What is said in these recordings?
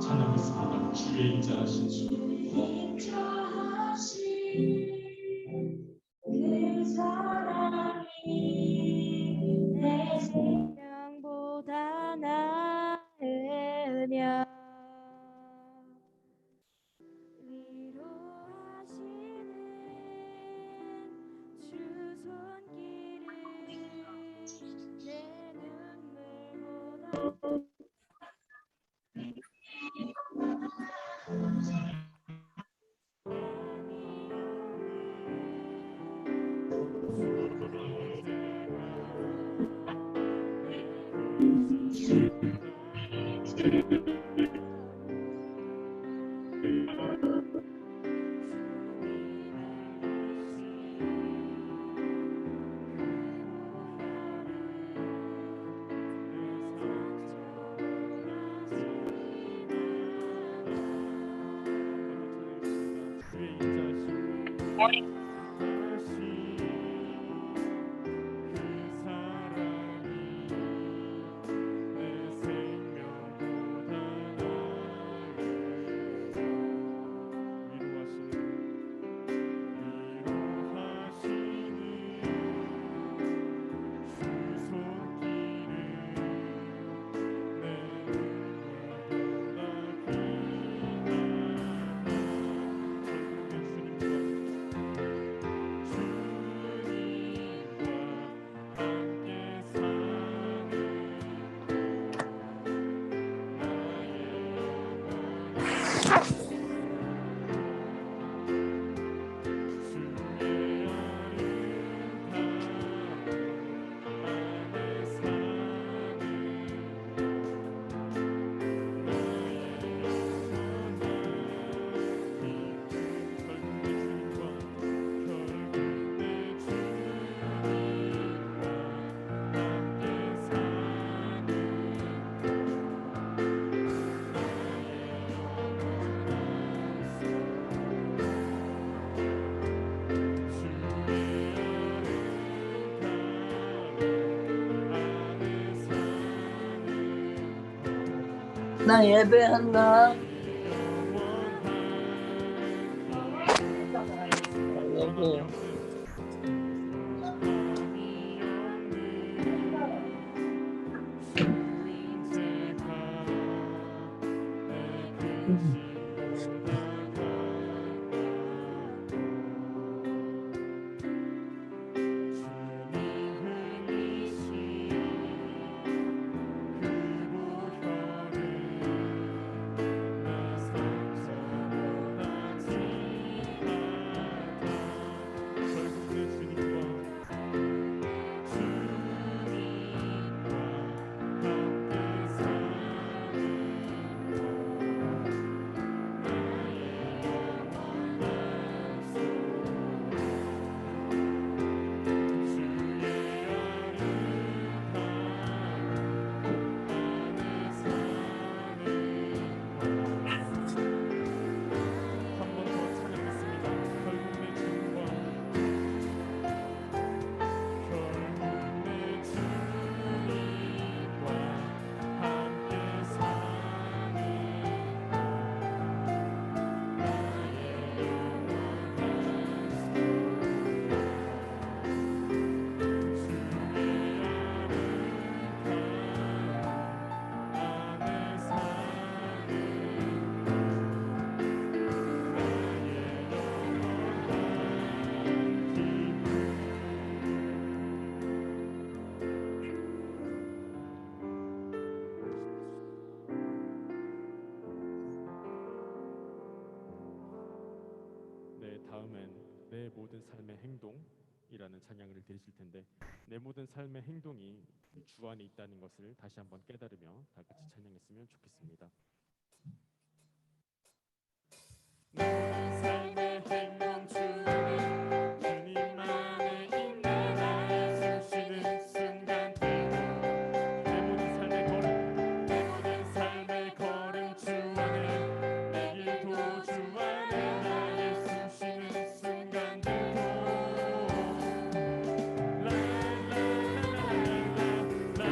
찬양했습니다. 주의 인자하신 주. 그 사랑이 내 생명보다 나으며 위로하시는 주 손길은 내 눈물보다 나 예배한다. 여기. 다음엔 내 모든 삶의 행동이라는 찬양을 드리실 텐데, 내 모든 삶의 행동이 주 안에 있다는 것을 다시 한번 깨달으며 다 같이 찬양했으면 좋겠습니다. 내 삶의 행동 주는 주님 안에 있네. 나의 숨쉬는 순간들도 내 모든 삶의 걸음, 내 모든 삶의 걸음 주 안에, 내 길도 주 안에, 나의 숨쉬는 순간들도 라라라라라라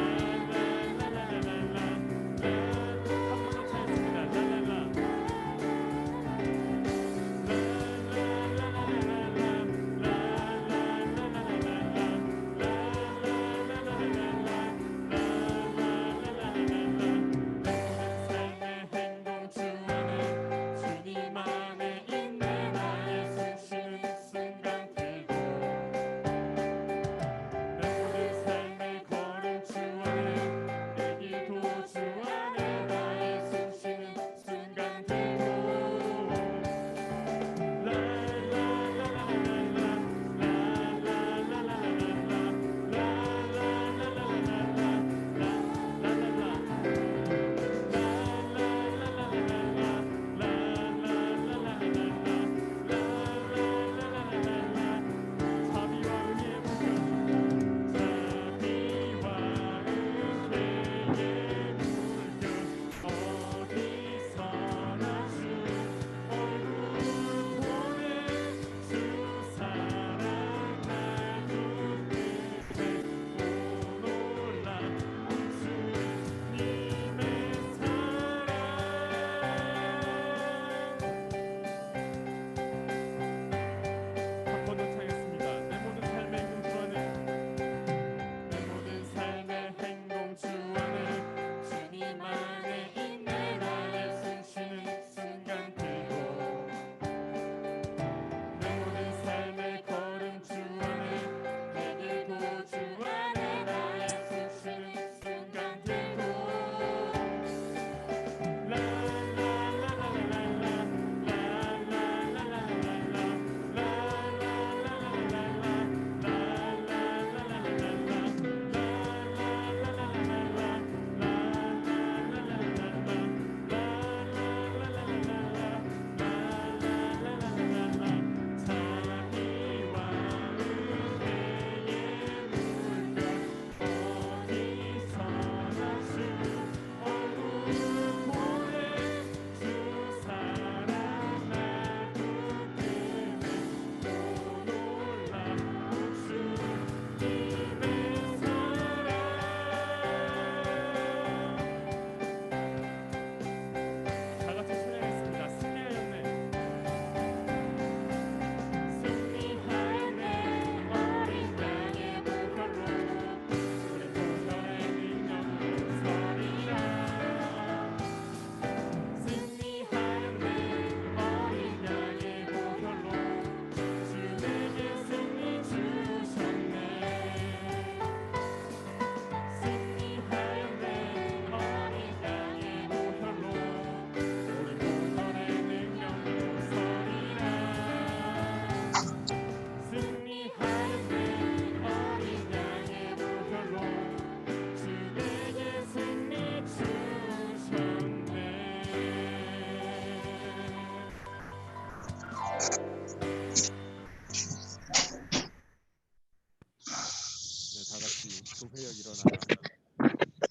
교회여 일어나라.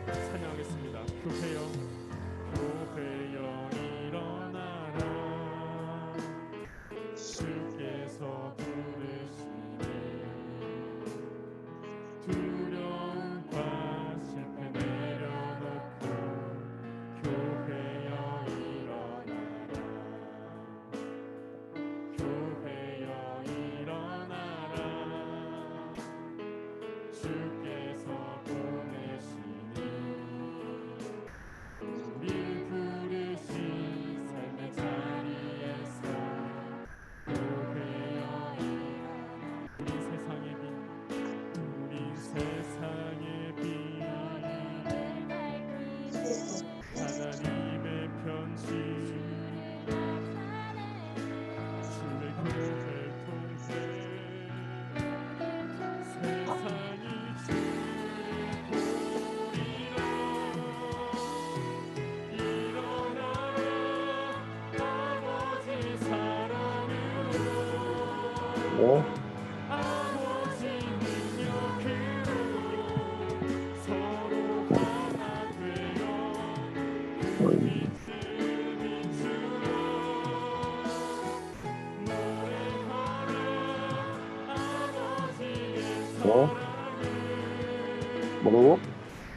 찬양하겠습니다. 교회여 일어나라. 주께서 부르시니 두려움과 실패 내려놓고 교회여 일어나라. 교회여 일어나라. 주께서 보내시니 우리 부르신 삶의 자리에서 교회여 일어나라. 우리 세상의 빛, 우리 세상의 빛, 하나님의 편지, 주의 교회를 통해 세상이 아버지 능력으로 서로 하나 되어 그 빛을 비추어 노래하라. 아버지의 사랑을 뭐라고?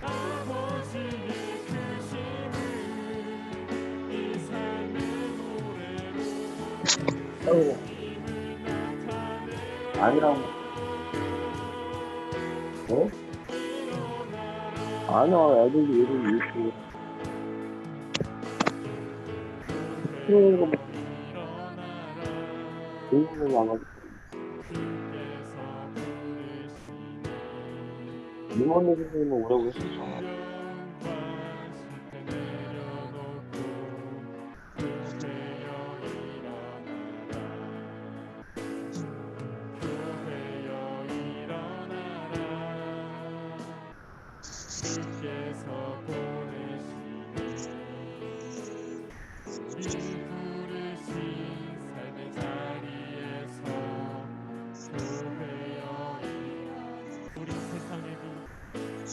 아버지의 크심을 이 삶의 노래로 아니라고. 어? 아니야, 애들이 이러고 있고. 그런 거 뭐, 그런 거 안 하고. 누먼 선생님은 오라고 했었잖아. 주께서 보내시니 우리 부르신 삶의 자리에서 교회여 일어나라. 우리 세상의 빛,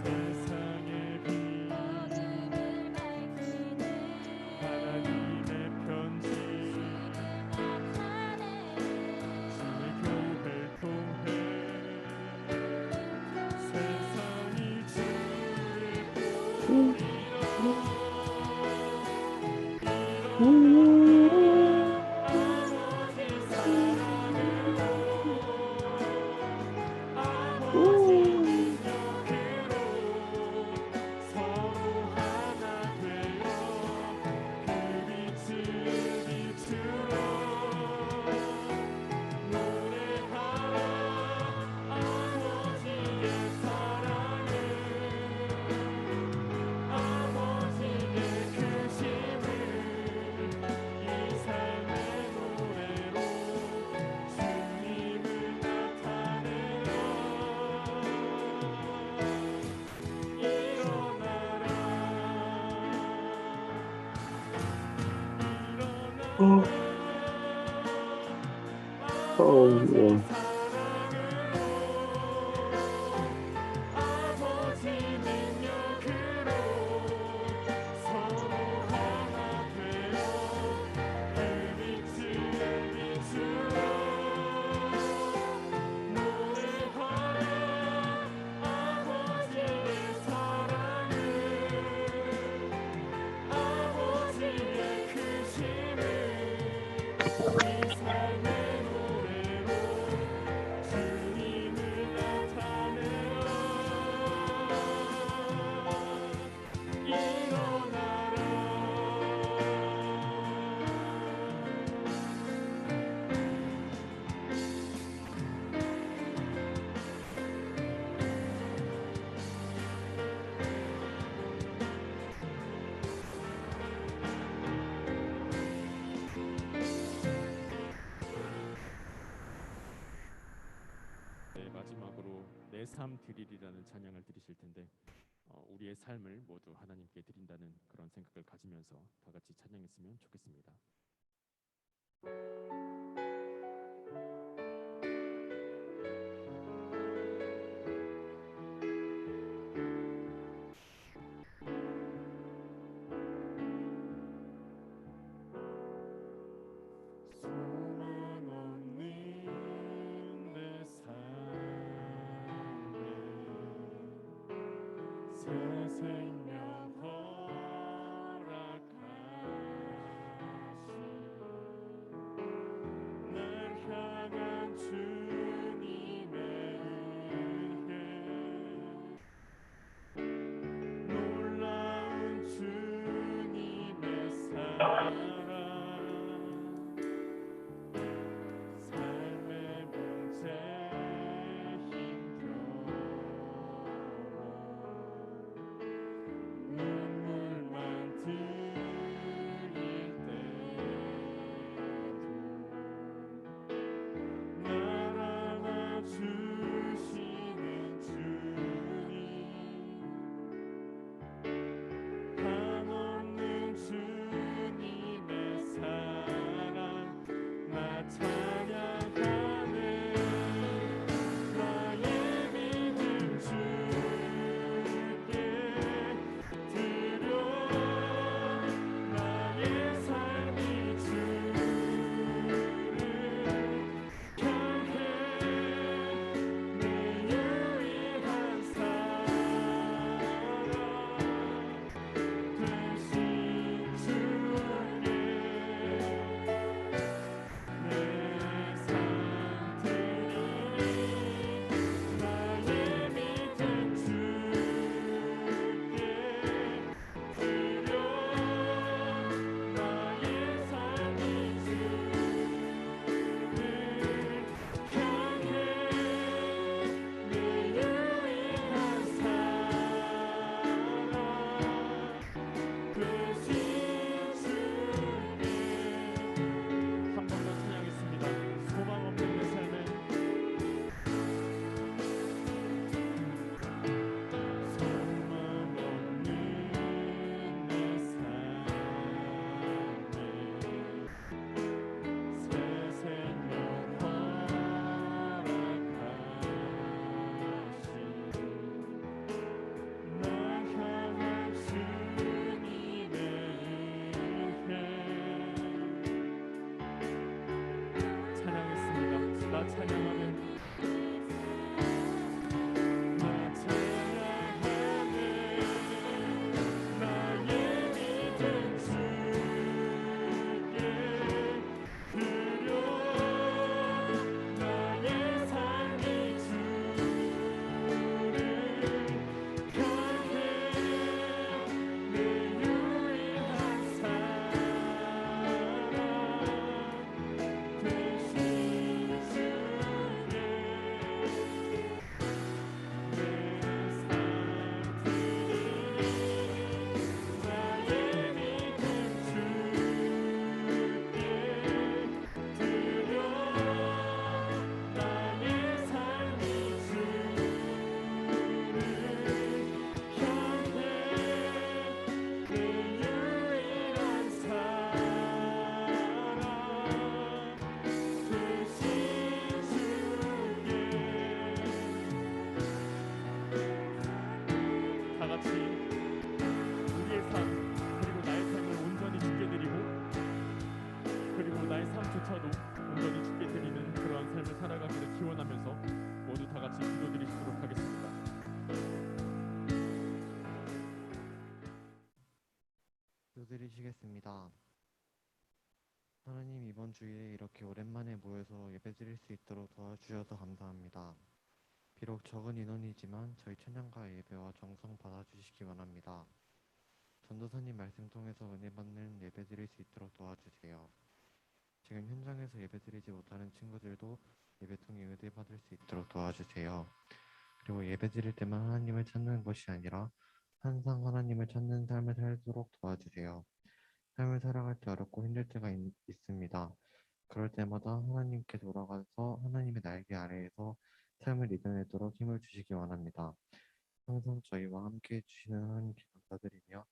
세상의 빛, 하나님의 편지, 주의 교회를 통해 세상이 아버지 능력으로 서로 하나 되어 그 빛을 비추어 노래하라. 아버지의 사랑을 아버지의 크심을 이 삶의 노래로 길이라는 찬양을 드리실 텐데 우리의 삶을 모두 하나님께 드린다는 그런 생각을 가지면서 다 같이 찬양했으면 좋겠습니다. 소망 없는 내 삶에 새 생명 허락하신 날 향한 주님의 은혜 놀라운 주님의 사랑 삶의 문제 힘겨워 눈물만 들릴 때도 날 안아주시는 주님 한없는 주님의 사랑 나 찬양하네 나의 믿음 주께 드려 나의 삶이 주를 향해 내 유일한 사랑 되신 주께 내 삶 드리니 나의 믿음 주께 드려 나의 삶이 주를 향해 내 유일한 사랑 되신 주께 한 번 더 찬양했습니다. 소망 없는 내 삶에 소망 없는 내 삶에 새 생명 허락하신 날 향한 주님의 은혜 찬양했습니다. 나 찬양하네 나 찬양하네 나의 믿음 주께 드려 나의 삶이 주를 향해 내 유일한 사랑 되신 주께 내 삶 드리니 나의 믿음 주께 드려 나의 삶이 주를 향해 내 유일한 사랑 되신 주께 다 같이 우리의 삶 그리고 나의 삶을 온전히 주께 드리고 그리고 나의 삶조차도 온전히 주께 드리는 그러한 삶을 살아가기를 기원하면서 모두 다 같이 기도드리시도록 하겠습니다. 기도드리시겠습니다. 하나님, 이번 주일에 이렇게 오랜만에 모여서 예배드릴 수 있도록 도와주셔서 감사합니다. 비록 적은 인원이지만 저희 찬양과 예배와 정성 받아주시기 원합니다. 전도사님 말씀 통해서 은혜 받는 예배드릴 수 있도록 도와주세요. 지금 현장에서 예배드리지 못하는 친구들도 예배 통해 은혜 받을 수 있도록 도와주세요. 그리고 예배드릴 때만 하나님을 찾는 것이 아니라 항상 하나님을 찾는 삶을 살도록 도와주세요. 삶을 살아갈 때 어렵고 힘들 때가 있습니다. 그럴 때마다 하나님께 돌아가서 하나님의 날개 아래에서 삶을 이겨내도록 힘을 주시기 원합니다. 항상 저희와 함께 해주시는 하나님께 감사드리며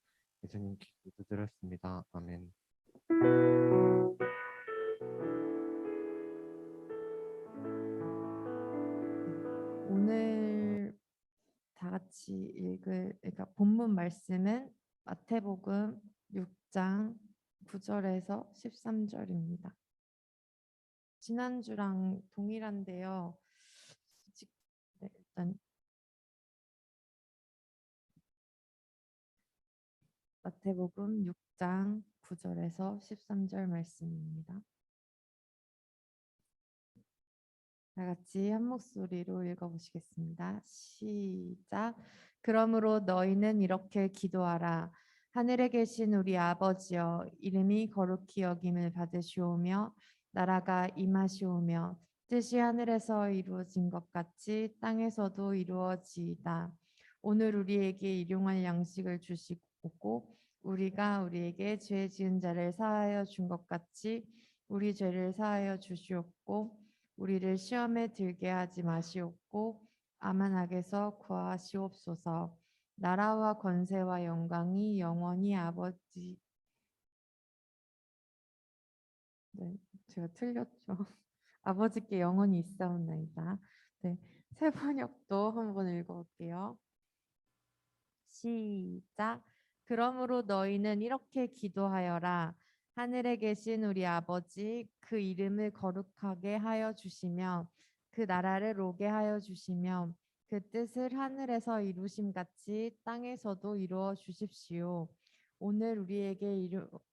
예수님께 기도드렸습니다. 아멘. 오늘 다 같이 그러니까 본문 말씀은 마태복음 6장 9절에서 13절입니다. 지난주랑 동일한데요. 네, 일단 마태복음 6장 9절에서 13절 말씀입니다. 다 같이 한 목소리로 읽어보시겠습니다. 시작. 그러므로 너희는 이렇게 기도하라. 하늘에 계신 우리 아버지여, 이름이 거룩히 여김을 받으시오며 나라가 임하시오며 뜻이 하늘에서 이루어진 것 같이 땅에서도 이루어지이다. 오늘 우리에게 일용할 양식을 주시고 우리가 우리에게 죄 지은 자를 사하여 준 것 같이 우리 죄를 사하여 주시옵고 우리를 시험에 들게 하지 마시옵고 아만 악에서 구하시옵소서. 나라와 권세와 영광이 영원히 아버지. 네, 제가 틀렸죠. 아버지께 영원히 있사옵나이다. 네, 새 번역도 한번 읽어볼게요. 시작. 그러므로 너희는 이렇게 기도하여라. 하늘에 계신 우리 아버지, 그 이름을 거룩하게 하여 주시며 그 나라를 오게 하여 주시며 그 뜻을 하늘에서 이루심 같이 땅에서도 이루어 주십시오. 오늘 우리에게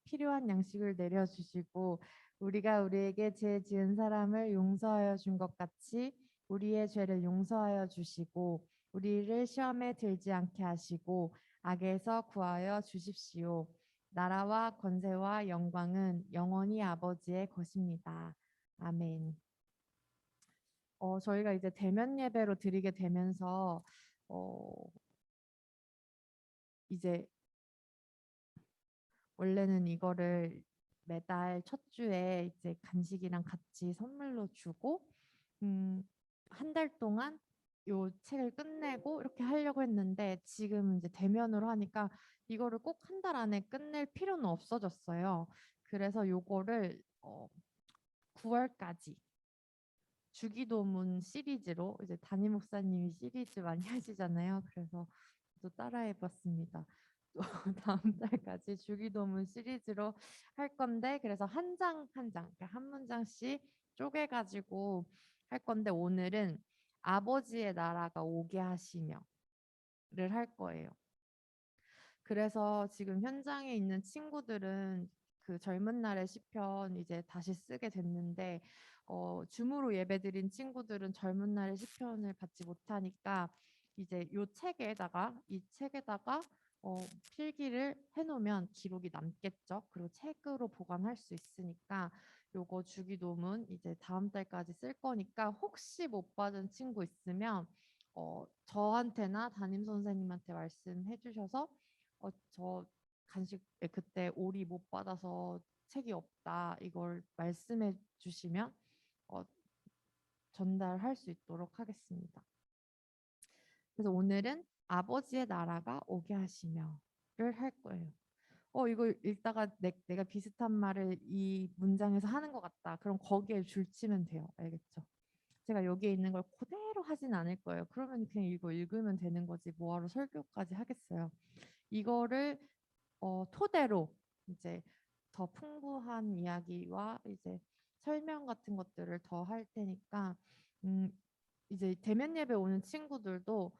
필요한 양식을 내려 주시고 우리가 우리에게 죄 지은 사람을 용서하여 준 것 같이 우리의 죄를 용서하여 주시고 우리를 시험에 들지 않게 하시고 악에서 구하여 주십시오. 나라와 권세와 영광은 영원히 아버지의 것입니다. 아멘. 저희가 이제 대면 예배로 드리게 되면서 이제 원래는 이거를 매달 첫 주에 이제 간식이랑 같이 선물로 주고 한 달 동안 요 책을 끝내고 이렇게 하려고 했는데 지금 이제 대면으로 하니까 이거를 꼭 한 달 안에 끝낼 필요는 없어졌어요. 그래서 요거를 9월까지 주기도문 시리즈로 이제 담임 목사님이 시리즈 많이 하시잖아요. 그래서 또 따라해봤습니다. 또 다음 달까지 주기도문 시리즈로 할 건데 그래서 한 장 한 장, 그러니까 한 문장씩 쪼개가지고 할 건데 오늘은 아버지의 나라가 오게 하시며를 할 거예요. 그래서 지금 현장에 있는 친구들은 그 젊은 날의 시편 이제 다시 쓰게 됐는데 줌으로 예배드린 친구들은 젊은 날의 시편을 받지 못하니까 이제 이 책에다가 필기를 해놓으면 기록이 남겠죠. 그리고 책으로 보관할 수 있으니까 요거 주기도문 이제 다음 달까지 쓸 거니까 혹시 못 받은 친구 있으면 저한테나 담임 선생님한테 말씀해 주셔서 저 간식 그때 오리 못 받아서 책이 없다 이걸 말씀해 주시면 어, 전달할 수 있도록 하겠습니다. 그래서 오늘은 아버지의 나라가 오게 하시며를 할 거예요. 이거 읽다가 내가 비슷한 말을 이 문장에서 하는 것 같다. 그럼 거기에 줄치면 돼요. 알겠죠? 제가 여기에 있는 걸 그대로 하진 않을 거예요. 그러면 그냥 이거 읽으면 되는 거지. 뭐하러 설교까지 하겠어요. 이거를 토대로 이제 더 풍부한 이야기와 이제 설명 같은 것들을 더 할 테니까 이제 대면 예배 오는 친구들도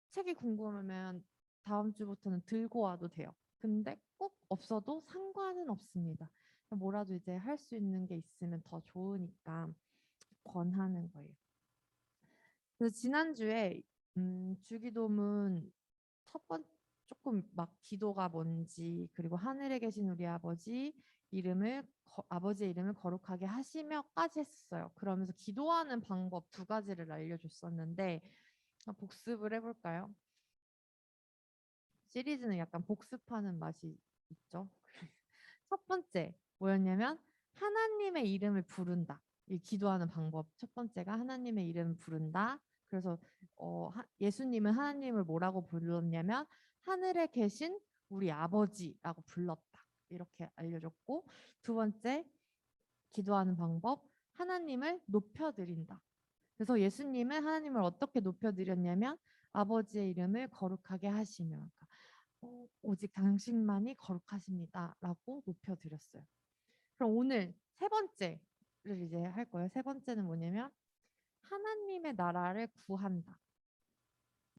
책이 궁금하면 다음 주부터는 들고 와도 돼요. 근데 꼭 없어도 상관은 없습니다. 뭐라도 이제 할 수 있는 게 있으면 더 좋으니까 권하는 거예요. 그래서 지난주에 주기도문 첫 번 조금 막 기도가 뭔지 그리고 하늘에 계신 우리 아버지 아버지의 이름을 거룩하게 하시며까지 했었어요. 그러면서 기도하는 방법 두 가지를 알려줬었는데 복습을 해볼까요? 시리즈는 약간 복습하는 맛이 있죠. 첫 번째 뭐였냐면 하나님의 이름을 부른다. 이 기도하는 방법 첫 번째가 하나님의 이름 부른다. 그래서 예수님은 하나님을 뭐라고 불렀냐면 하늘에 계신 우리 아버지라고 불렀다. 이렇게 알려줬고 두 번째 기도하는 방법 하나님을 높여드린다. 그래서 예수님은 하나님을 어떻게 높여드렸냐면 아버지의 이름을 거룩하게 하시며 그러니까 오직 당신만이 거룩하십니다라고 높여드렸어요. 그럼 오늘 세 번째를 이제 할 거예요. 세 번째는 뭐냐면 하나님의 나라를 구한다.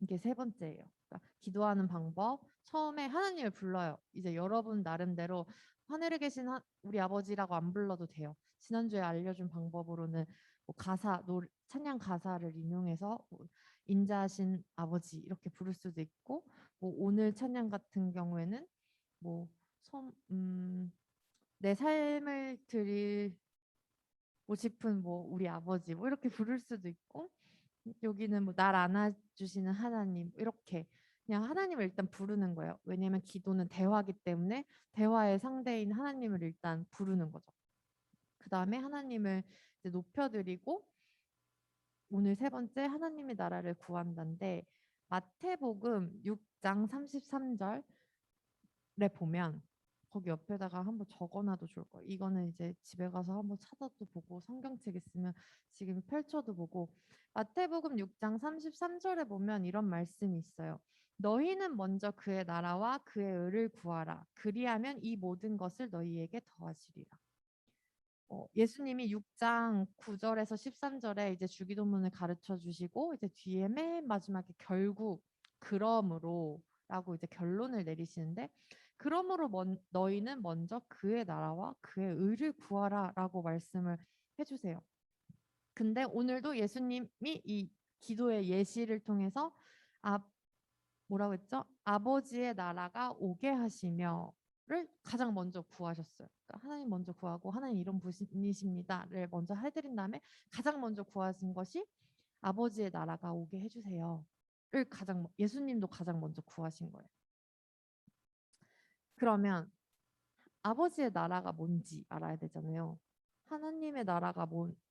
이게 세 번째예요. 그러니까 기도하는 방법 처음에 하나님을 불러요. 이제 여러분 나름대로 하늘에 계신 우리 아버지라고 안 불러도 돼요. 지난주에 알려준 방법으로는 뭐 찬양 가사를 인용해서 뭐 인자하신 아버지 이렇게 부를 수도 있고 뭐 오늘 찬양 같은 경우에는 뭐 내 삶을 드리고 싶은 뭐 우리 아버지 뭐 이렇게 부를 수도 있고 여기는 뭐 날 안아주시는 하나님 이렇게 그냥 하나님을 일단 부르는 거예요. 왜냐하면 기도는 대화기 때문에 대화의 상대인 하나님을 일단 부르는 거죠. 그 다음에 하나님을 이제 높여드리고 오늘 세 번째 하나님의 나라를 구한다인데 마태복음 6장 33절에 보면 거기 옆에다가 한번 적어놔도 좋을 거예요. 이거는 이제 집에 가서 한번 찾아도 보고 성경책 있으면 지금 펼쳐도 보고 마태복음 6장 33절에 보면 이런 말씀이 있어요. 너희는 먼저 그의 나라와 그의 의를 구하라. 그리하면 이 모든 것을 너희에게 더하시리라. 예수님이 6장 9절에서 13절에 이제 주기도문을 가르쳐 주시고 이제 뒤에 맨 마지막에 결국 그러므로라고 이제 결론을 내리시는데 그러므로 너희는 먼저 그의 나라와 그의 의를 구하라라고 말씀을 해주세요. 근데 오늘도 예수님이 이 기도의 예시를 통해서 뭐라고 했죠? 아버지의 나라가 오게 하시며를 가장 먼저 구하셨어요. 그러니까 하나님 먼저 구하고 하나님 이런 분이십니다를 먼저 해드린 다음에 가장 먼저 구하신 것이 아버지의 나라가 오게 해주세요를 예수님도 가장 먼저 구하신 거예요. 그러면 아버지의 나라가 뭔지 알아야 되잖아요. 하나님의 나라가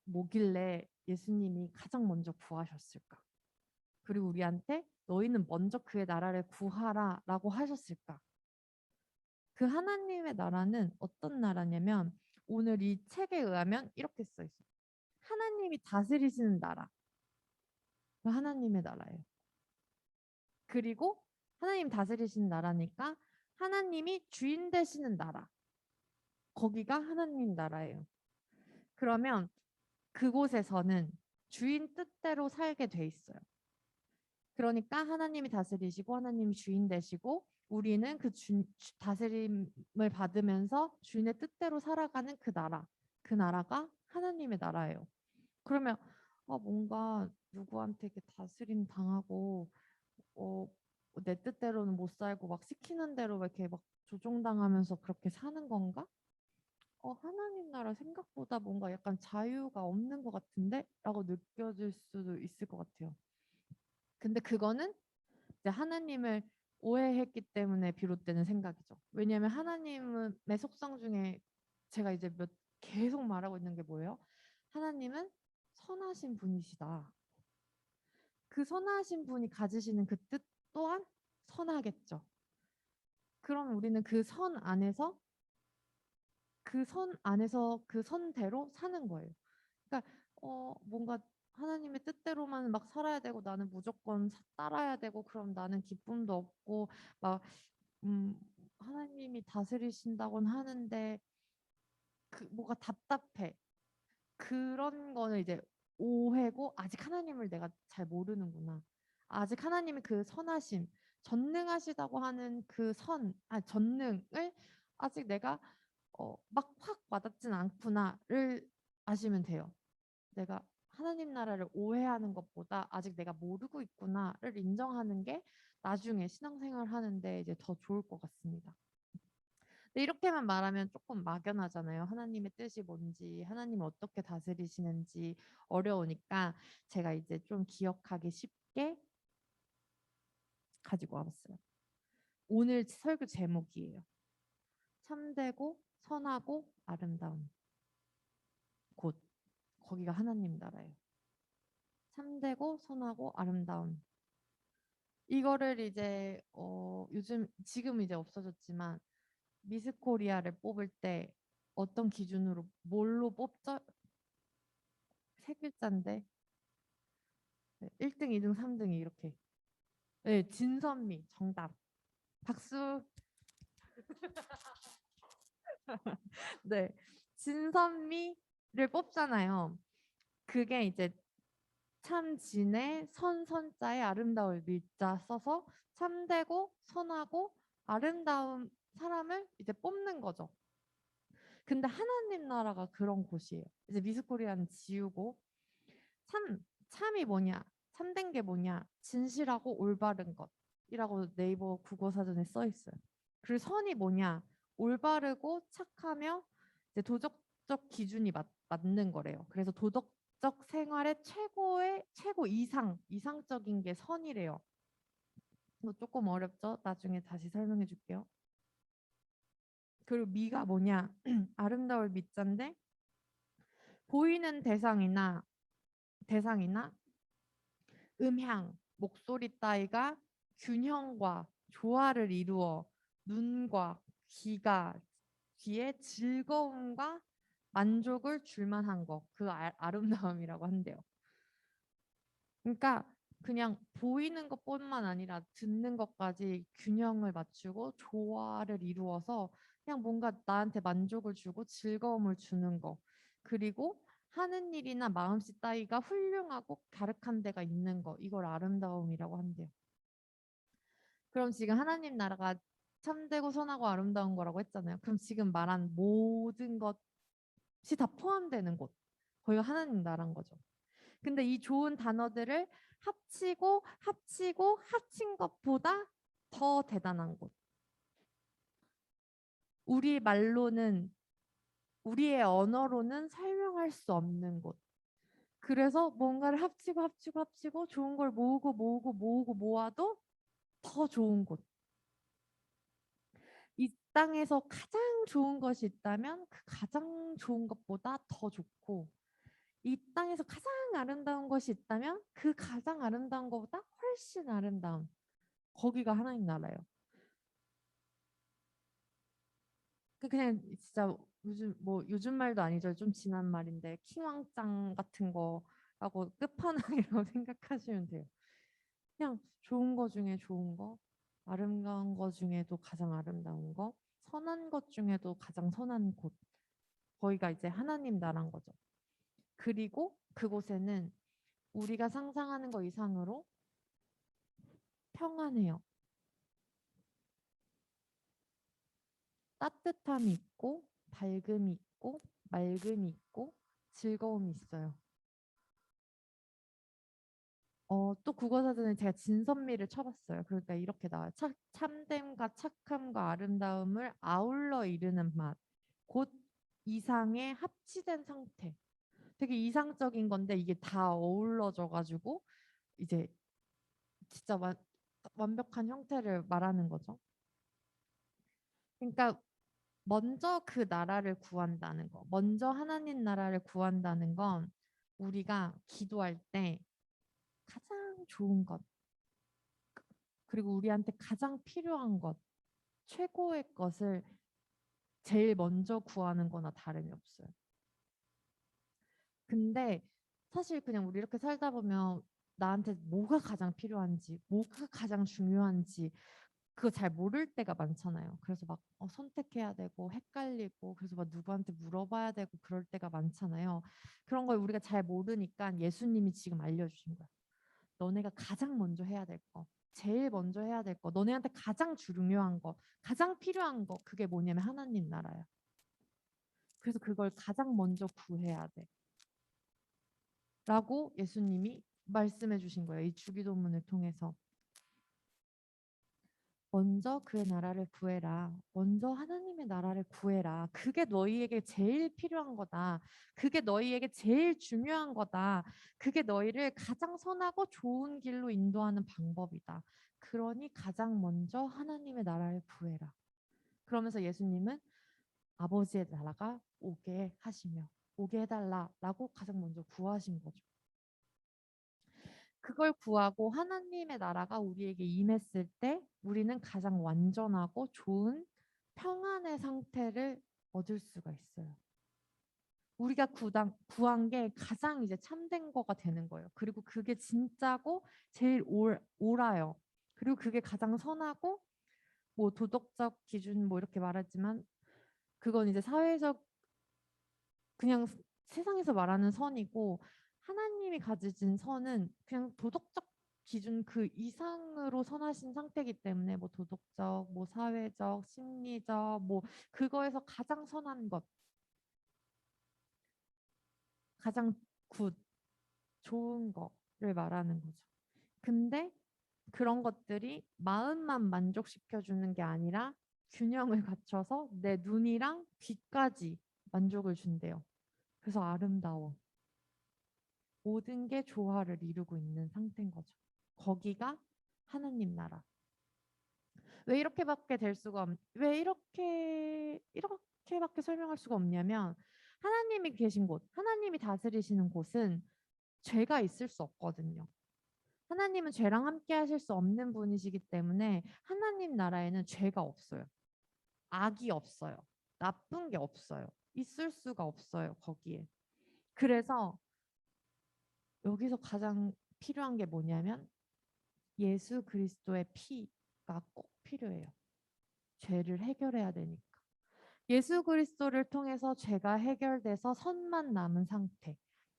뭐길래 예수님이 가장 먼저 구하셨을까? 그리고 우리한테 너희는 먼저 그의 나라를 구하라 라고 하셨을까? 그 하나님의 나라는 어떤 나라냐면 오늘 이 책에 의하면 이렇게 써 있어요. 하나님이 다스리시는 나라. 그 하나님의 나라예요. 그리고 하나님 다스리시는 나라니까 하나님이 주인 되시는 나라. 거기가 하나님 나라예요. 그러면 그곳에서는 주인 뜻대로 살게 돼 있어요. 그러니까 하나님이 다스리시고 하나님이 주인 되시고 우리는 그 다스림을 받으면서 주인의 뜻대로 살아가는 그 나라. 그 나라가 하나님의 나라예요. 그러면 뭔가 누구한테 이렇게 다스림 당하고 내 뜻대로는 못 살고 막 시키는 대로 이렇게 막 조종당하면서 그렇게 사는 건가? 하나님 나라 생각보다 뭔가 약간 자유가 없는 것 같은데? 라고 느껴질 수도 있을 것 같아요. 근데 그거는 이제 하나님을 오해했기 때문에 비롯되는 생각이죠. 왜냐하면 하나님의 속성 중에 제가 이제 계속 말하고 있는 게 뭐예요? 하나님은 선하신 분이시다. 그 선하신 분이 가지시는 그 뜻 또한 선하겠죠. 그럼 우리는 그 선 안에서 그 선대로 사는 거예요. 그러니까 뭔가 하나님의 뜻대로만 막 살아야 되고 나는 무조건 따라야 되고 그럼 나는 기쁨도 없고 막 하나님이 다스리신다고는 하는데 뭐가 답답해. 그런 거는 이제 오해고 아직 하나님을 내가 잘 모르는구나. 아직 하나님의 그 선하심, 전능하시다고 하는 그 전능을 아직 내가 막 확 와닿진 않구나를 아시면 돼요. 내가 하나님 나라를 오해하는 것보다 아직 내가 모르고 있구나를 인정하는 게 나중에 신앙생활 하는데 이제 더 좋을 것 같습니다. 근데 이렇게만 말하면 조금 막연하잖아요. 하나님의 뜻이 뭔지, 하나님이 어떻게 다스리시는지 어려우니까 제가 이제 좀 기억하기 쉽게 가지고 와봤어요. 오늘 설교 제목이에요. 참되고 선하고 아름다운 곳. 거기가 하나님 나라예요. 참되고 선하고 아름다움. 이거를 이제 요즘 지금 이제 없어졌지만 미스 코리아를 뽑을 때 어떤 기준으로 뭘로 뽑죠? 세 글자인데 1등, 2등, 3등이 이렇게. 네, 진선미 정답. 박수. 네, 진선미를 뽑잖아요. 그게 이제 참진의 선자에 아름다울 미자 써서 참되고 선하고 아름다운 사람을 이제 뽑는 거죠. 근데 하나님 나라가 그런 곳이에요. 이제 미스코리아는 지우고 참이 뭐냐? 참된 게 뭐냐? 진실하고 올바른 것이라고 네이버 국어 사전에 써 있어요. 그리고 선이 뭐냐? 올바르고 착하며 이제 도덕적 기준이 맞는 거래요. 그래서 도덕적 생활의 최고 이상적인 게 선이래요. 이거 조금 어렵죠? 나중에 다시 설명해 줄게요. 그리고 미가 뭐냐? 아름다울 미자인데 보이는 대상이나 음향, 목소리 따위가 균형과 조화를 이루어 눈과 귀에 즐거움과 만족을 줄만한 것, 그 아름다움이라고 한대요. 그러니까 그냥 보이는 것뿐만 아니라 듣는 것까지 균형을 맞추고 조화를 이루어서 그냥 뭔가 나한테 만족을 주고 즐거움을 주는 거. 그리고 하는 일이나 마음씨 따위가 훌륭하고 가득한 데가 있는 거. 이걸 아름다움이라고 한대요. 그럼 지금 하나님 나라가 참되고 선하고 아름다운 거라고 했잖아요. 그럼 지금 말한 모든 것이 다 포함되는 곳. 거기가 하나님 나라인 거죠. 근데 이 좋은 단어들을 합친 것보다 더 대단한 곳. 우리 말로는, 우리의 언어로는 설명할 수 없는 곳. 그래서 뭔가를 합치고 좋은 걸 모으고 모아도 더 좋은 곳. 이 땅에서 가장 좋은 것이 있다면 그 가장 좋은 것보다 더 좋고, 이 땅에서 가장 아름다운 것이 있다면 그 가장 아름다운 것보다 훨씬 아름다운, 거기가 하나님 나라예요. 그냥 진짜 요즘 말도 아니죠. 좀 지난 말인데 킹왕짱 같은 거라고 끝판왕이라고 생각하시면 돼요. 그냥 좋은 거 중에 좋은 거, 아름다운 거 중에도 가장 아름다운 거, 선한 것 중에도 가장 선한 곳. 거기가 이제 하나님 나라인 거죠. 그리고 그곳에는 우리가 상상하는 것 이상으로 평안해요. 따뜻함이 있고 밝음이 있고 맑음이 있고 즐거움이 있어요. 또 국어사전에 제가 진선미를 쳐봤어요. 그러니까 이렇게 나와요. 참됨과 착함과 아름다움을 아울러 이루는 맛. 곧 이상의 합치된 상태. 되게 이상적인 건데 이게 다 어우러져 가지고 이제 진짜 완벽한 형태를 말하는 거죠. 그러니까 먼저 그 나라를 구한다는 거, 먼저 하나님 나라를 구한다는 건 우리가 기도할 때 가장 좋은 것, 그리고 우리한테 가장 필요한 것, 최고의 것을 제일 먼저 구하는 거나 다름이 없어요. 근데 사실 그냥 우리 이렇게 살다 보면 나한테 뭐가 가장 필요한지, 뭐가 가장 중요한지 그거 잘 모를 때가 많잖아요. 그래서 막 선택해야 되고 헷갈리고 그래서 막 누구한테 물어봐야 되고 그럴 때가 많잖아요. 그런 걸 우리가 잘 모르니까 예수님이 지금 알려주신 거야. 너네가 가장 먼저 해야 될 거, 제일 먼저 해야 될 거, 너네한테 가장 중요한 거, 가장 필요한 거, 그게 뭐냐면 하나님 나라야. 그래서 그걸 가장 먼저 구해야 돼. 라고 예수님이 말씀해 주신 거예요. 이 주기도문을 통해서. 먼저 그 나라를 구해라. 먼저 하나님의 나라를 구해라. 그게 너희에게 제일 필요한 거다. 그게 너희에게 제일 중요한 거다. 그게 너희를 가장 선하고 좋은 길로 인도하는 방법이다. 그러니 가장 먼저 하나님의 나라를 구해라. 그러면서 예수님은 아버지의 나라가 오게 하시며 오게 해달라라고 가장 먼저 구하신 거죠. 그걸 구하고 하나님의 나라가 우리에게 임했을 때 우리는 가장 완전하고 좋은 평안의 상태를 얻을 수가 있어요. 우리가 구한 게 가장 이제 참된 거가 되는 거예요. 그리고 그게 진짜고 제일 옳아요. 그리고 그게 가장 선하고 뭐 도덕적 기준 뭐 이렇게 말하지만 그건 이제 사회적 그냥 세상에서 말하는 선이고 하나님이 가지신 선은 그냥 도덕적 기준 그 이상으로 선하신 상태이기 때문에 뭐 도덕적, 뭐 사회적, 심리적 뭐 그거에서 가장 선한 것, 가장 굿, 좋은 거를 말하는 거죠. 근데 그런 것들이 마음만 만족시켜 주는 게 아니라 균형을 갖춰서 내 눈이랑 귀까지 만족을 준대요. 그래서 아름다워. 모든 게 조화를 이루고 있는 상태인 거죠. 거기가 하나님 나라. 왜 이렇게밖에 될 수가 왜 이렇게밖에 설명할 수가 없냐면 하나님이 계신 곳, 하나님이 다스리시는 곳은 죄가 있을 수 없거든요. 하나님은 죄랑 함께 하실 수 없는 분이시기 때문에 하나님 나라에는 죄가 없어요. 악이 없어요. 나쁜 게 없어요. 있을 수가 없어요, 거기에. 그래서 여기서 가장 필요한 게 뭐냐면 예수 그리스도의 피가 꼭 필요해요. 죄를 해결해야 되니까. 예수 그리스도를 통해서 죄가 해결돼서 선만 남은 상태.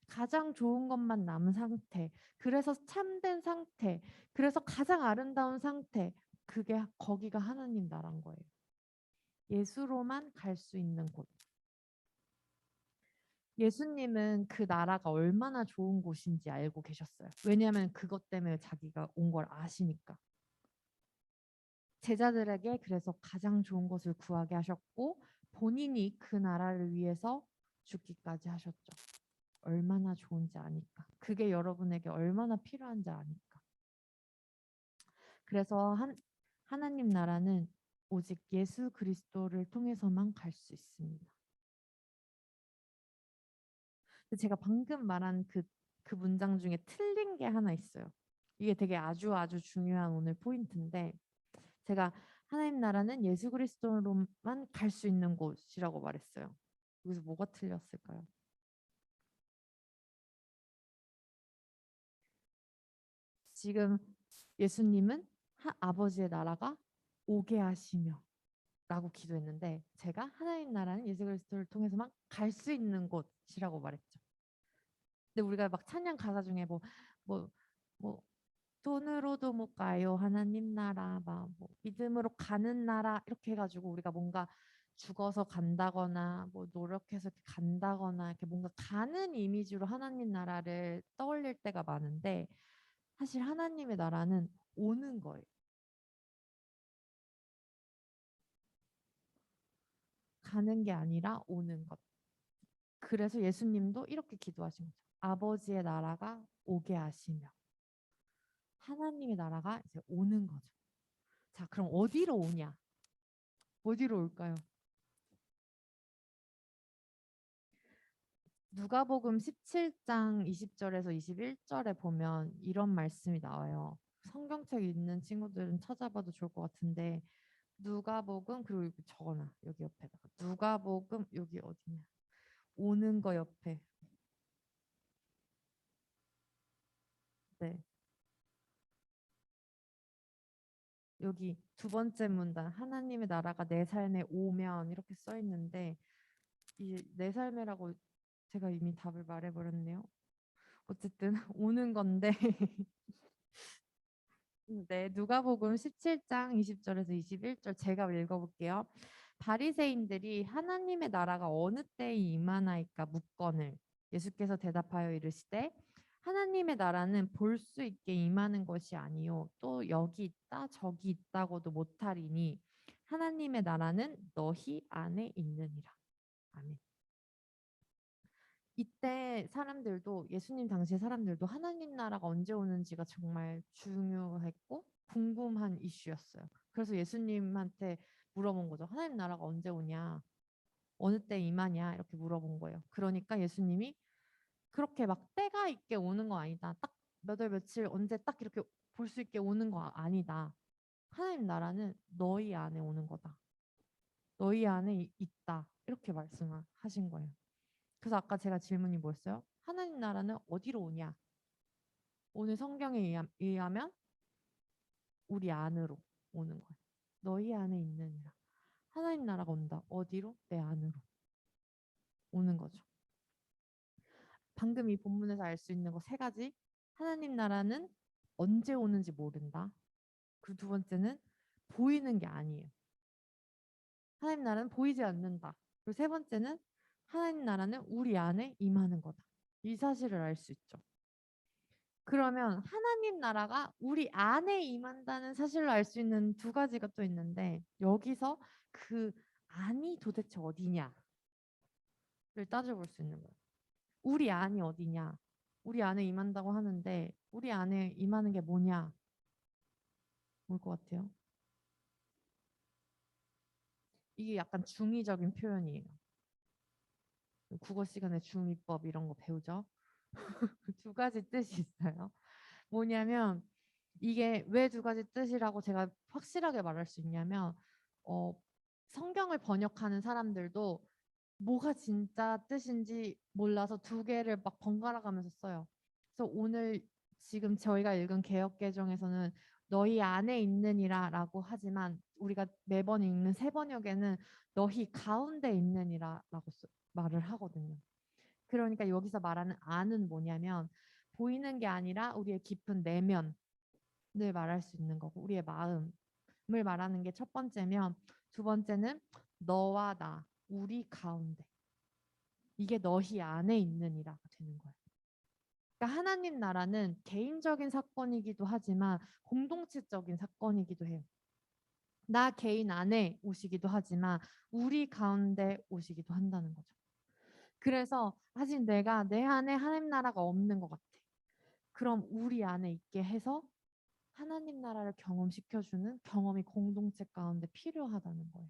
가장 좋은 것만 남은 상태. 그래서 참된 상태. 그래서 가장 아름다운 상태. 그게 거기가 하나님 나라인 거예요. 예수로만 갈 수 있는 곳. 예수님은 그 나라가 얼마나 좋은 곳인지 알고 계셨어요. 왜냐하면 그것 때문에 자기가 온 걸 아시니까. 제자들에게 그래서 가장 좋은 것을 구하게 하셨고 본인이 그 나라를 위해서 죽기까지 하셨죠. 얼마나 좋은지 아니까. 그게 여러분에게 얼마나 필요한지 아니까. 그래서 하나님 나라는 오직 예수 그리스도를 통해서만 갈 수 있습니다. 제가 방금 말한 그 문장 중에 틀린 게 하나 있어요. 이게 되게 아주 아주 중요한 오늘 포인트인데 제가 하나님 나라는 예수 그리스도로만 갈 수 있는 곳이라고 말했어요. 여기서 뭐가 틀렸을까요? 지금 예수님은 아버지의 나라가 오게 하시며 라고 기도했는데 제가 하나님 나라는 예수 그리스도를 통해서만 갈 수 있는 곳이라고 말했죠. 근데 우리가 막 찬양 가사 중에 뭐 돈으로도 못 가요 하나님 나라 뭐 믿음으로 가는 나라 이렇게 해가지고 우리가 뭔가 죽어서 간다거나 뭐 노력해서 이렇게 간다거나 이렇게 뭔가 가는 이미지로 하나님 나라를 떠올릴 때가 많은데 사실 하나님의 나라는 오는 거예요. 가는 게 아니라 오는 것. 그래서 예수님도 이렇게 기도하신 거죠. 아버지의 나라가 오게 하시며 하나님의 나라가 이제 오는 거죠. 자, 그럼 어디로 오냐? 어디로 올까요? 누가복음 17장 20절에서 21절에 보면 이런 말씀이 나와요. 성경책 있는 친구들은 찾아봐도 좋을 것 같은데 누가복음 그리고 여기 적어놔 여기 옆에다가 누가복음 여기 어디냐 오는 거 옆에 네 여기 두 번째 문단 하나님의 나라가 내 삶에 오면 이렇게 써 있는데 이 내 삶이라고 제가 이미 답을 말해버렸네요. 어쨌든 오는 건데 네, 누가복음 17장 20절에서 21절 제가 읽어볼게요. 바리새인들이 하나님의 나라가 어느 때에 임하나이까 묻거늘 예수께서 대답하여 이르시되 하나님의 나라는 볼 수 있게 임하는 것이 아니요 또 여기 있다 저기 있다고도 못하리니 하나님의 나라는 너희 안에 있느니라. 아멘. 이때 사람들도 예수님 당시의 사람들도 하나님 나라가 언제 오는지가 정말 중요했고 궁금한 이슈였어요. 그래서 예수님한테 물어본 거죠. 하나님 나라가 언제 오냐? 어느 때 임하냐 이렇게 물어본 거예요. 그러니까 예수님이 그렇게 막 때가 있게 오는 거 아니다. 딱 몇 월 며칠 언제 딱 이렇게 볼 수 있게 오는 거 아니다. 하나님 나라는 너희 안에 오는 거다. 너희 안에 있다. 이렇게 말씀하신 거예요. 그래서 아까 제가 질문이 뭐였어요? 하나님 나라는 어디로 오냐? 오늘 성경에 의하면 우리 안으로 오는 거예요. 너희 안에 있느니라. 하나님 나라가 온다. 어디로? 내 안으로 오는 거죠. 방금 이 본문에서 알 수 있는 거 세 가지. 하나님 나라는 언제 오는지 모른다. 그리고 두 번째는 보이는 게 아니에요. 하나님 나라는 보이지 않는다. 그리고 세 번째는 하나님 나라는 우리 안에 임하는 거다. 이 사실을 알 수 있죠. 그러면 하나님 나라가 우리 안에 임한다는 사실로 알 수 있는 두 가지가 또 있는데 여기서 그 안이 도대체 어디냐를 따져볼 수 있는 거예요. 우리 안이 어디냐? 우리 안에 임한다고 하는데 우리 안에 임하는 게 뭐냐? 뭘 것 같아요? 이게 약간 중의적인 표현이에요. 국어 시간에 중의법 이런 거 배우죠? 두 가지 뜻이 있어요. 뭐냐면 이게 왜 두 가지 뜻이라고 제가 확실하게 말할 수 있냐면 어, 성경을 번역하는 사람들도 뭐가 진짜 뜻인지 몰라서 두 개를 막 번갈아 가면서 써요. 그래서 오늘 지금 저희가 읽은 개역개정에서는 너희 안에 있느니라라고 하지만 우리가 매번 읽는 새 번역에는 너희 가운데 있느니라라고 말을 하거든요. 그러니까 여기서 말하는 안은 뭐냐면 보이는 게 아니라 우리의 깊은 내면을 말할 수 있는 거고 우리의 마음을 말하는 게 첫 번째면 두 번째는 너와 나, 우리 가운데. 이게 너희 안에 있느니라가 되는 거예요. 그러니까 하나님 나라는 개인적인 사건이기도 하지만 공동체적인 사건이기도 해요. 나 개인 안에 오시기도 하지만 우리 가운데 오시기도 한다는 거죠. 그래서 아직 내가 내 안에 하나님 나라가 없는 것 같아. 그럼 우리 안에 있게 해서 하나님 나라를 경험시켜주는 경험이 공동체 가운데 필요하다는 거예요.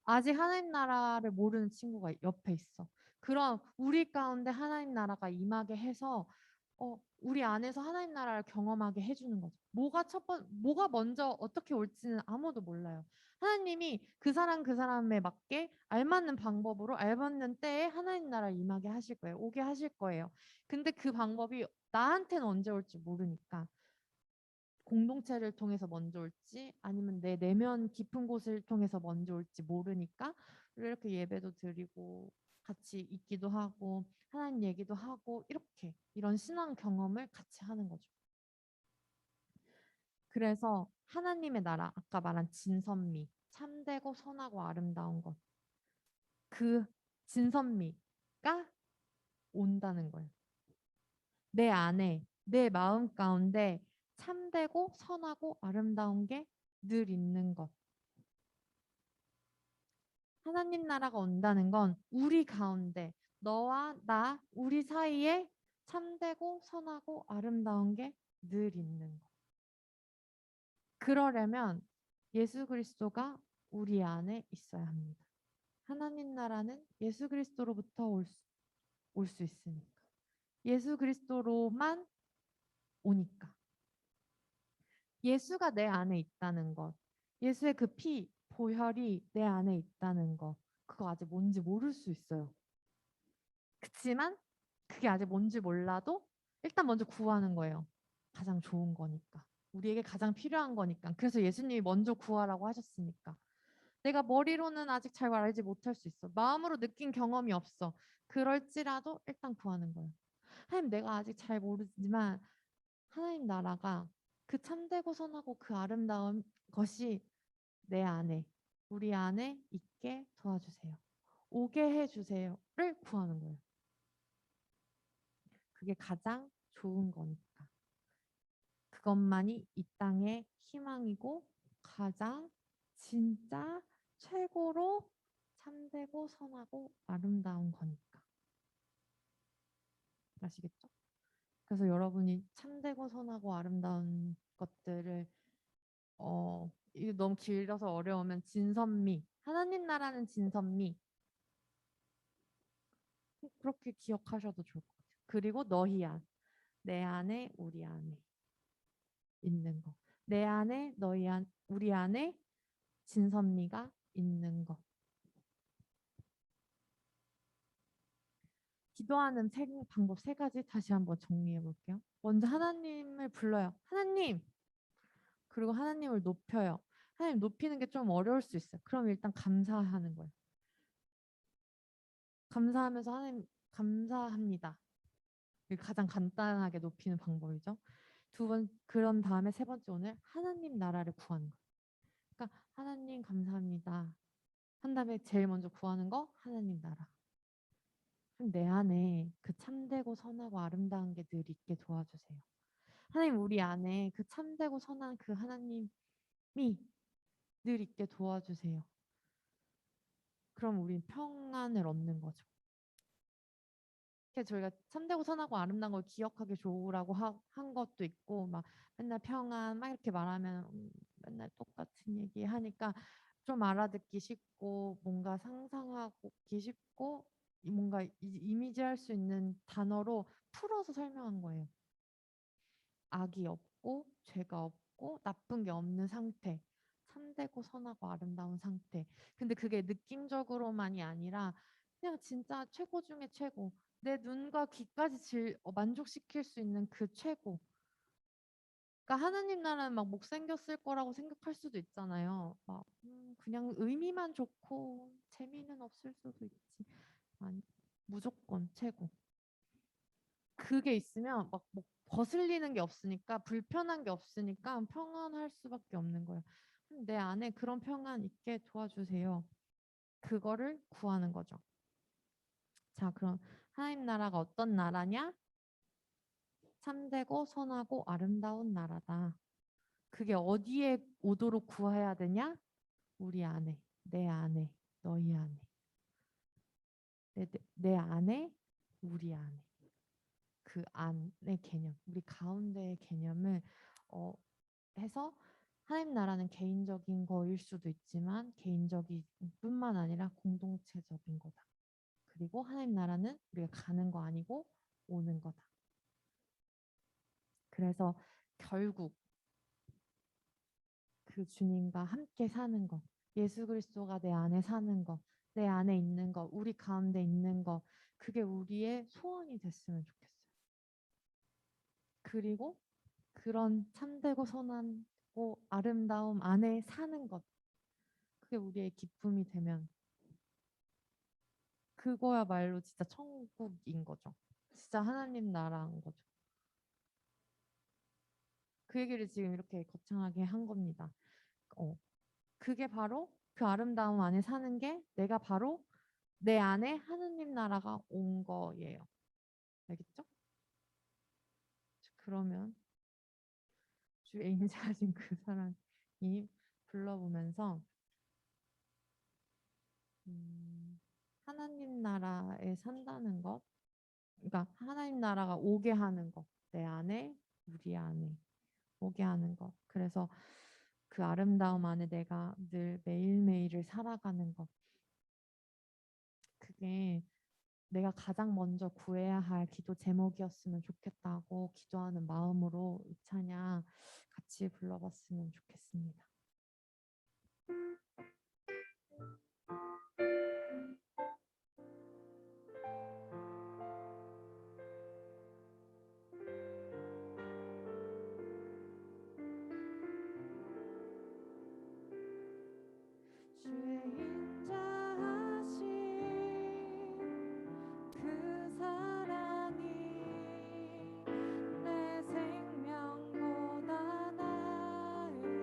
아직 하나님 나라를 모르는 친구가 옆에 있어. 그럼 우리 가운데 하나님 나라가 임하게 해서 우리 안에서 하나님 나라를 경험하게 해주는 거죠. 뭐가 먼저 어떻게 올지는 아무도 몰라요. 하나님이 그 사람 그 사람에 맞게 알맞는 방법으로 알맞는 때에 하나님 나라 임하게 하실 거예요. 오게 하실 거예요. 근데 그 방법이 나한테는 언제 올지 모르니까 공동체를 통해서 먼저 올지 아니면 내 내면 깊은 곳을 통해서 먼저 올지 모르니까 이렇게 예배도 드리고 같이 있기도 하고 하나님 얘기도 하고 이렇게 이런 신앙 경험을 같이 하는 거죠. 그래서 하나님의 나라 아까 말한 진선미 참되고 선하고 아름다운 것 그 진선미가 온다는 거예요. 내 안에 내 마음 가운데 참되고 선하고 아름다운 게 늘 있는 것. 하나님 나라가 온다는 건 우리 가운데 너와 나 우리 사이에 참되고 선하고 아름다운 게 늘 있는 것. 그러려면 예수 그리스도가 우리 안에 있어야 합니다. 하나님 나라는 예수 그리스도로부터 올 수 있으니까. 예수 그리스도로만 오니까. 예수가 내 안에 있다는 것, 예수의 그 피, 보혈이 내 안에 있다는 것, 그거 아직 뭔지 모를 수 있어요. 그치만 그게 아직 뭔지 몰라도 일단 먼저 구하는 거예요. 가장 좋은 거니까. 우리에게 가장 필요한 거니까. 그래서 예수님이 먼저 구하라고 하셨으니까. 내가 머리로는 아직 잘 알지 못할 수 있어. 마음으로 느낀 경험이 없어. 그럴지라도 일단 구하는 거예요. 하나님 내가 아직 잘 모르지만 하나님 나라가 그 참되고 선하고 그 아름다운 것이 내 안에, 우리 안에 있게 도와주세요. 오게 해주세요를 구하는 거예요. 그게 가장 좋은 거니까. 그것만이 이 땅의 희망이고 가장 진짜 최고로 참되고 선하고 아름다운 거니까. 아시겠죠? 그래서 여러분이 참되고 선하고 아름다운 것들을 이거 너무 길어서 어려우면 진선미, 하나님 나라는 진선미, 그렇게 기억하셔도 좋을 것 같아요. 그리고 너희 안, 내 안에 우리 안에 있는 거. 내 안에 너희 안, 우리 안에 진선미가 있는 거. 기도하는 방법 세 가지 다시 한번 정리해 볼게요. 먼저 하나님을 불러요. 하나님! 그리고 하나님을 높여요. 하나님 높이는 게 좀 어려울 수 있어요. 그럼 일단 감사하는 거예요. 감사하면서 하나님 감사합니다. 이게 가장 간단하게 높이는 방법이죠. 그런 다음에 세 번째 오늘 하나님 나라를 구하는 거예요. 그러니까 하나님 감사합니다. 한 다음에 제일 먼저 구하는 거 하나님 나라. 그럼 내 안에 그 참되고 선하고 아름다운 게 늘 있게 도와주세요. 하나님 우리 안에 그 참되고 선한 그 하나님이 늘 있게 도와주세요. 그럼 우린 평안을 얻는 거죠. 저희가 참되고 선하고 아름다운 걸 기억하기 좋으라고 한 것도 있고 막 맨날 평안 막 이렇게 말하면 맨날 똑같은 얘기 하니까 좀 알아듣기 쉽고 뭔가 상상하기 쉽고 뭔가 이미지할 수 있는 단어로 풀어서 설명한 거예요. 악이 없고 죄가 없고 나쁜 게 없는 상태. 참되고 선하고 아름다운 상태. 근데 그게 느낌적으로만이 아니라 그냥 진짜 최고 중에 최고. 내 눈과 귀까지 만족시킬 수 있는 그 최고. 그러니까 하나님 나라는 막 못생겼을 거라고 생각할 수도 있잖아요. 막 그냥 의미만 좋고 재미는 없을 수도 있지. 아니, 무조건 최고. 그게 있으면 막 뭐 거슬리는 게 없으니까 불편한 게 없으니까 평안할 수밖에 없는 거예요. 내 안에 그런 평안 있게 도와주세요. 그거를 구하는 거죠. 자, 그럼 하나님 나라가 어떤 나라냐? 참되고 선하고 아름다운 나라다. 그게 어디에 오도록 구해야 되냐? 우리 안에, 내 안에, 너희 안에. 내 안에, 우리 안에. 그 안의 개념, 우리 가운데의 개념을 해서 하나님 나라는 개인적인 거일 수도 있지만 개인적인 뿐만 아니라 공동체적인 거다. 그리고 하나님 나라는 우리가 가는 거 아니고 오는 거다. 그래서 결국 그 주님과 함께 사는 것, 예수 그리스도가 내 안에 사는 것, 내 안에 있는 것, 우리 가운데 있는 것, 그게 우리의 소원이 됐으면 좋겠어요. 그리고 그런 참되고 선하고 아름다움 안에 사는 것, 그게 우리의 기쁨이 되면 그거야말로 진짜 천국인 거죠. 진짜 하나님 나라인 거죠. 그 얘기를 지금 이렇게 거창하게 한 겁니다. 그게 바로 그 아름다움 안에 사는 게 내가 바로 내 안에 하느님 나라가 온 거예요. 알겠죠? 그러면 주의 인자하신 그 사람이 불러보면서 하나님 나라에 산다는 것, 그러니까 하나님 나라가 오게 하는 것, 내 안에, 우리 안에 오게 하는 것. 그래서 그 아름다움 안에 내가 늘 매일매일을 살아가는 것. 그게 내가 가장 먼저 구해야 할 기도 제목이었으면 좋겠다고 기도하는 마음으로 이 찬양 같이 불러봤으면 좋겠습니다. 주의 인자하신 그 사랑이 내 생명보다 나으며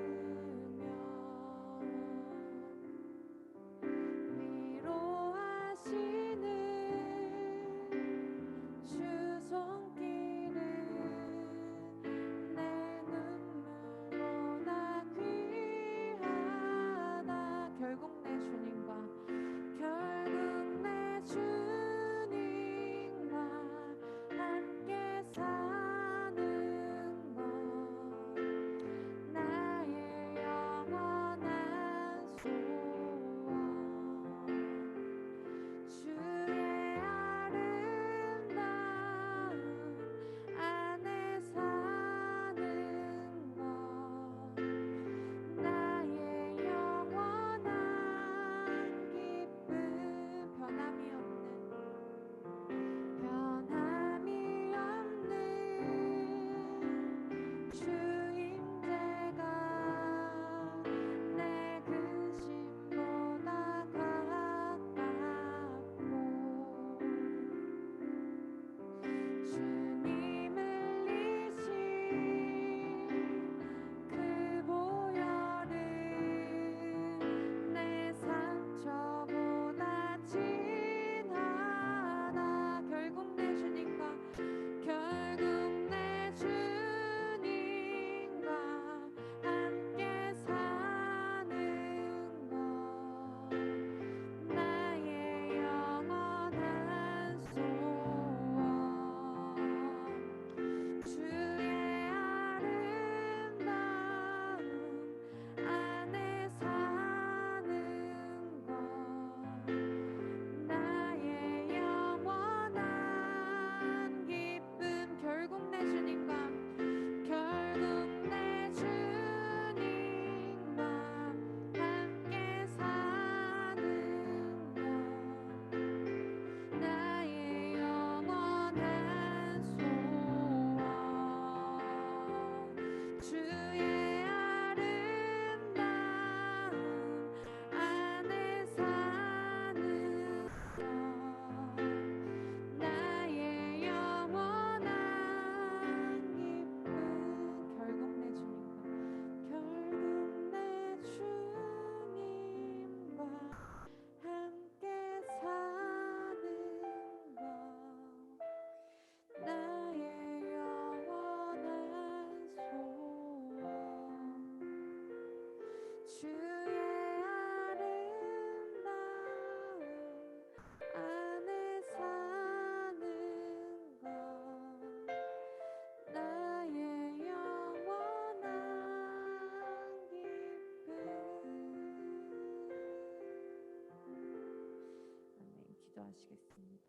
기도하시겠습니다.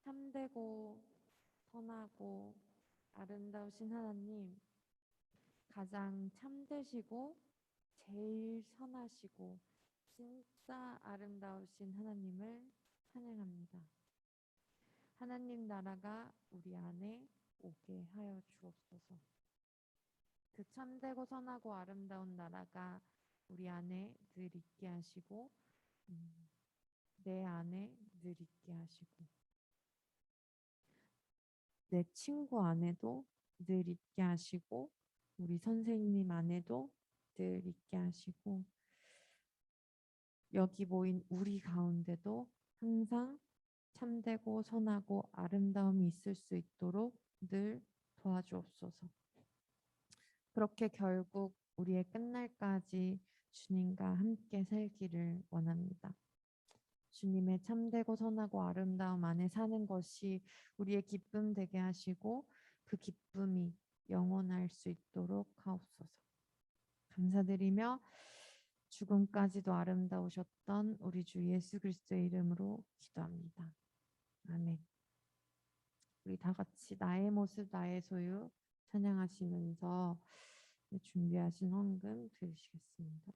참되고 선하고 아름다우신 하나님, 가장 참되시고 제일 선하시고 진짜 아름다우신 하나님을 찬양합니다. 하나님 나라가 우리 안에 오게 하여 주옵소서. 그 참되고 선하고 아름다운 나라가 우리 안에 늘 있게 하시고 내 안에 늘 있게 하시고 내 친구 안에도 늘 있게 하시고 우리 선생님 안에도 늘 있게 하시고 여기 모인 우리 가운데도 항상 참되고 선하고 아름다움이 있을 수 있도록 늘 도와주옵소서. 그렇게 결국 우리의 끝날까지 주님과 함께 살기를 원합니다. 주님의 참되고 선하고 아름다움 안에 사는 것이 우리의 기쁨 되게 하시고 그 기쁨이 영원할 수 있도록 하옵소서. 감사드리며 죽음까지도 아름다우셨던 우리 주 예수 그리스도의 이름으로 기도합니다. 아멘. 우리 다 같이 나의 모습 나의 소유 찬양하시면서 준비하신 헌금 드리시겠습니다.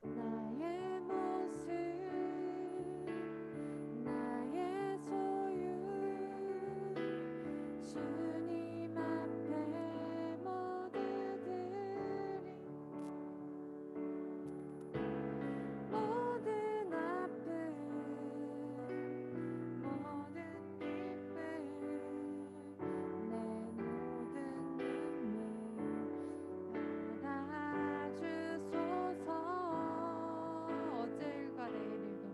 나의 모습 나의 소유 주님 앞에 모두 드림 모든 아픔 모든 기쁨 내 모든 눈물 받아주소서. 어제일과 내일도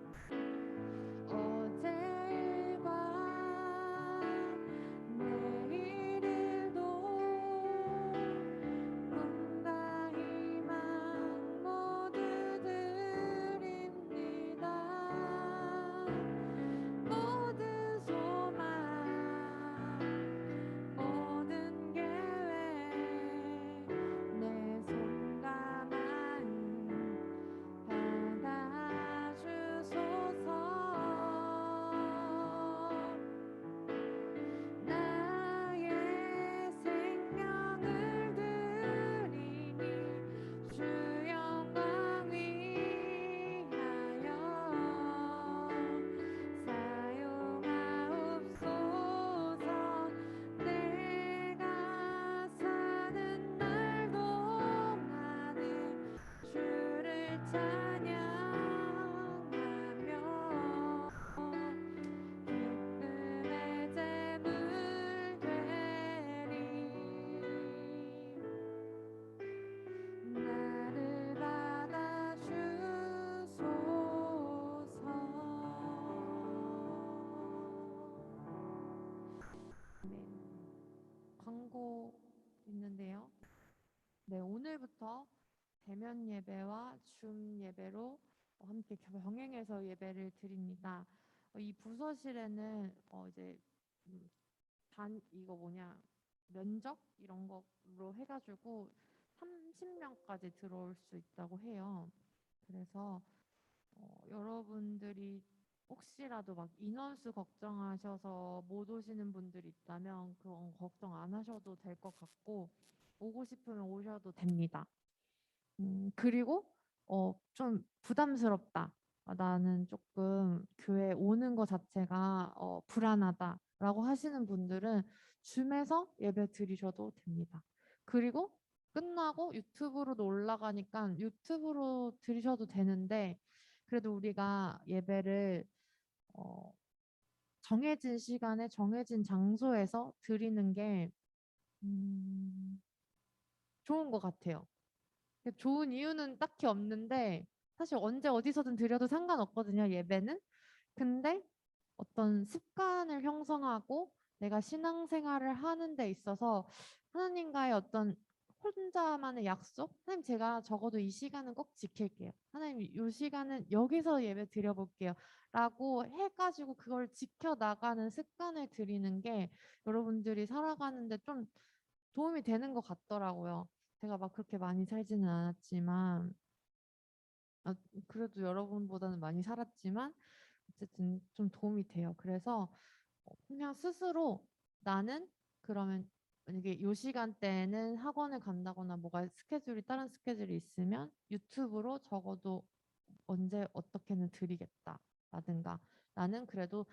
어제일과 내일도 꿈과 희망 모두 드립니다. 모든 소망 모든 계획 내 손과 마음 받아주소서. 나의 생명을 드리니 주 영광 위하여 사용하옵소서. 내가 사는 날 동안은 주를 찬양하며 기쁨의 제물 되리. 나를 받아주소서. 광고 있는데요. 네, 오늘부터 대면 예배와 줌 예배로 함께 병행해서 예배를 드립니다. 이 부서실에는 이제 이거 면적 이런 거로 해가지고 30명까지 들어올 수 있다고 해요. 그래서 여러분들이 혹시라도 막 인원수 걱정하셔서 못 오시는 분들이 있다면 그건 걱정 안 하셔도 될 것 같고 오고 싶으면 오셔도 됩니다. 그리고 좀 부담스럽다. 나는 조금 교회 오는 거 자체가 불안하다라고 하시는 분들은 줌에서 예배 드리셔도 됩니다. 그리고 끝나고 유튜브로도 올라가니까 유튜브로 드리셔도 되는데 그래도 우리가 예배를 정해진 시간에 정해진 장소에서 드리는 게 좋은 것 같아요. 좋은 이유는 딱히 없는데 사실 언제 어디서든 드려도 상관없거든요, 예배는. 근데 어떤 습관을 형성하고 내가 신앙생활을 하는 데 있어서 하나님과의 어떤 혼자만의 약속? 하나님 제가 적어도 이 시간은 꼭 지킬게요. 하나님 이 시간은 여기서 예배 드려볼게요. 라고 해가지고 그걸 지켜나가는 습관을 들이는 게 여러분들이 살아가는데 좀 도움이 되는 것 같더라고요. 제가 막 그렇게 많이 살지는 않았지만 아, 그래도 여러분보다는 많이 살았지만 어쨌든 좀 도움이 돼요. 그래서 그냥 스스로 나는 그러면 만약에 요 시간대에는 학원을 간다거나 뭐가 스케줄이 다른 스케줄이 있으면 유튜브로 적어도 언제 어떻게는 드리겠다라든가 나는 그래도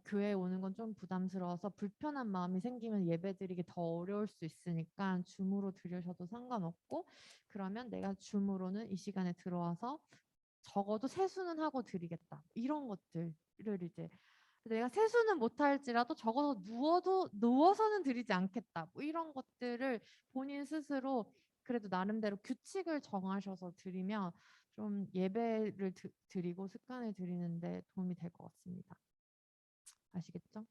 교회에 오는 건 좀 부담스러워서 불편한 마음이 생기면 예배 드리기 더 어려울 수 있으니까 줌으로 드려셔도 상관없고 그러면 내가 줌으로는 이 시간에 들어와서 적어도 세수는 하고 드리겠다. 이런 것들을 이제 내가 세수는 못할지라도 적어도 누워서는 드리지 않겠다. 뭐 이런 것들을 본인 스스로 그래도 나름대로 규칙을 정하셔서 드리면 좀 예배를 드리고 습관을 들이는데 도움이 될 것 같습니다. 아시겠죠?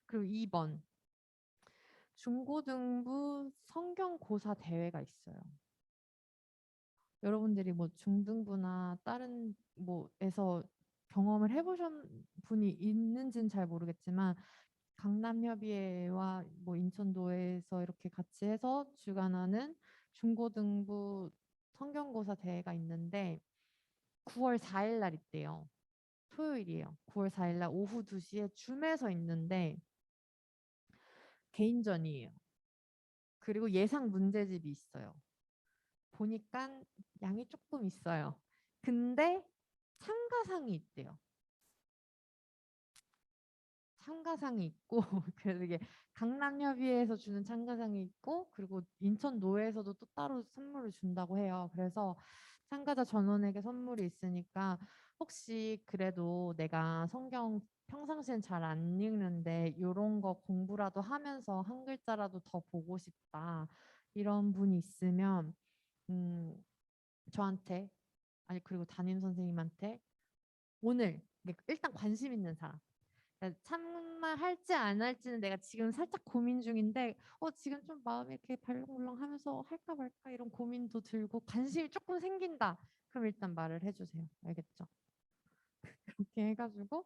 그리고 2번 중고등부 성경고사 대회가 있어요. 여러분들이 뭐 중등부나 다른 뭐에서 경험을 해보신 분이 있는지는 잘 모르겠지만 강남협의회와 뭐 인천도에서 이렇게 같이 해서 주관하는 중고등부 성경고사 대회가 있는데 9월 4일 날 있대요. 토요일이에요. 9월 4일 날 오후 2시에 줌에서 있는데 개인전이에요. 그리고 예상 문제집이 있어요. 보니까 양이 조금 있어요. 근데 참가상이 있대요. 참가상이 있고 그래서 이게 강남협의회에서 주는 참가상이 있고 그리고 인천노회에서도 또 따로 선물을 준다고 해요. 그래서 참가자 전원에게 선물이 있으니까 혹시 그래도 내가 성경 평상시엔 잘 안 읽는데 이런 거 공부라도 하면서 한 글자라도 더 보고 싶다. 이런 분이 있으면 저한테 아니 그리고 담임 선생님한테 오늘 일단 관심 있는 사람 그러니까 참말 할지 안 할지는 내가 지금 살짝 고민 중인데 지금 좀 마음이 이렇게 발렁발렁하면서 할까 말까 이런 고민도 들고 관심이 조금 생긴다. 그럼 일단 말을 해주세요. 알겠죠? 그렇게 해가지고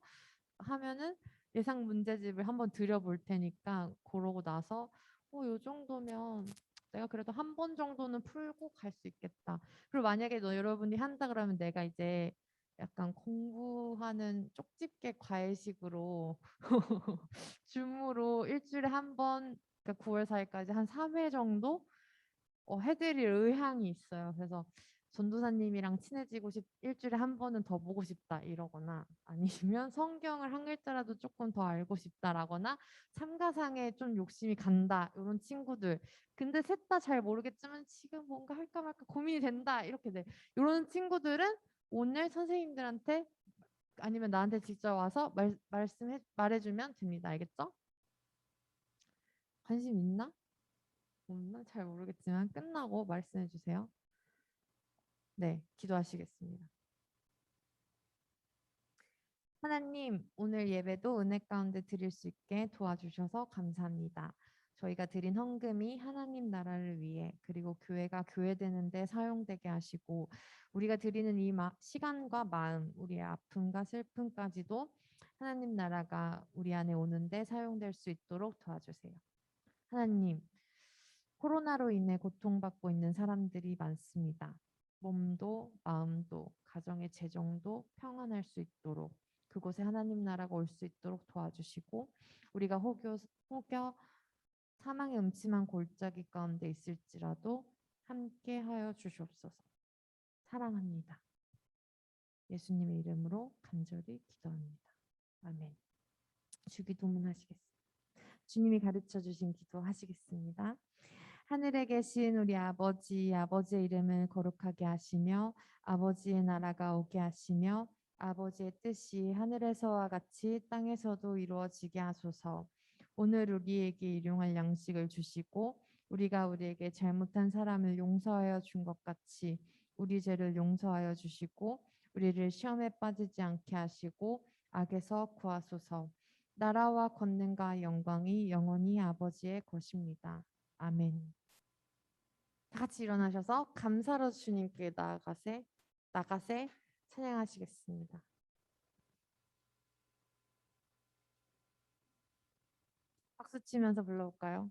하면은 예상 문제집을 한번 드려볼 테니까 그러고 나서 요 정도면 내가 그래도 한 번 정도는 풀고 갈 수 있겠다. 그리고 만약에 여러분이 한다 그러면 내가 이제 약간 공부하는 쪽집게 과외식으로 줌으로 일주일에 한 번, 그러니까 9월 4일까지 한 3회 정도 해드릴 의향이 있어요. 그래서 전도사님이랑 친해지고 일주일에 한 번은 더 보고 싶다 이러거나 아니면 성경을 한 글자라도 조금 더 알고 싶다라거나 참가상에 좀 욕심이 간다 이런 친구들 근데 셋 다 잘 모르겠지만 지금 뭔가 할까 말까 고민이 된다 이렇게 돼 이런 친구들은 오늘 선생님들한테 아니면 나한테 직접 와서 말해주면 됩니다. 알겠죠? 관심 있나? 없나? 잘 모르겠지만 끝나고 말씀해 주세요. 네, 기도하시겠습니다. 하나님, 오늘 예배도 은혜 가운데 드릴 수 있게 도와주셔서 감사합니다. 저희가 드린 헌금이 하나님 나라를 위해 그리고 교회가 교회되는 데 사용되게 하시고 우리가 드리는 이 시간과 마음, 우리의 아픔과 슬픔까지도 하나님 나라가 우리 안에 오는데 사용될 수 있도록 도와주세요. 하나님, 코로나로 인해 고통받고 있는 사람들이 많습니다. 몸도 마음도 가정의 재정도 평안할 수 있도록 그곳에 하나님 나라가 올 수 있도록 도와주시고 우리가 혹여 사망의 음침한 골짜기 가운데 있을지라도 함께하여 주시옵소서. 사랑합니다. 예수님의 이름으로 간절히 기도합니다. 아멘. 주기도문 하시겠습니다. 주님이 가르쳐 주신 기도 하시겠습니다. 하늘에 계신 우리 아버지, 아버지의 이름을 거룩하게 하시며 아버지의 나라가 오게 하시며 아버지의 뜻이 하늘에서와 같이 땅에서도 이루어지게 하소서. 오늘 우리에게 일용할 양식을 주시고 우리가 우리에게 잘못한 사람을 용서하여 준 것 같이 우리 죄를 용서하여 주시고 우리를 시험에 빠지지 않게 하시고 악에서 구하소서. 나라와 권능과 영광이 영원히 아버지의 것입니다. 아멘. 다 같이 일어나셔서 감사로 주님께 나가세 찬양하시겠습니다. 박수 치면서 불러볼까요?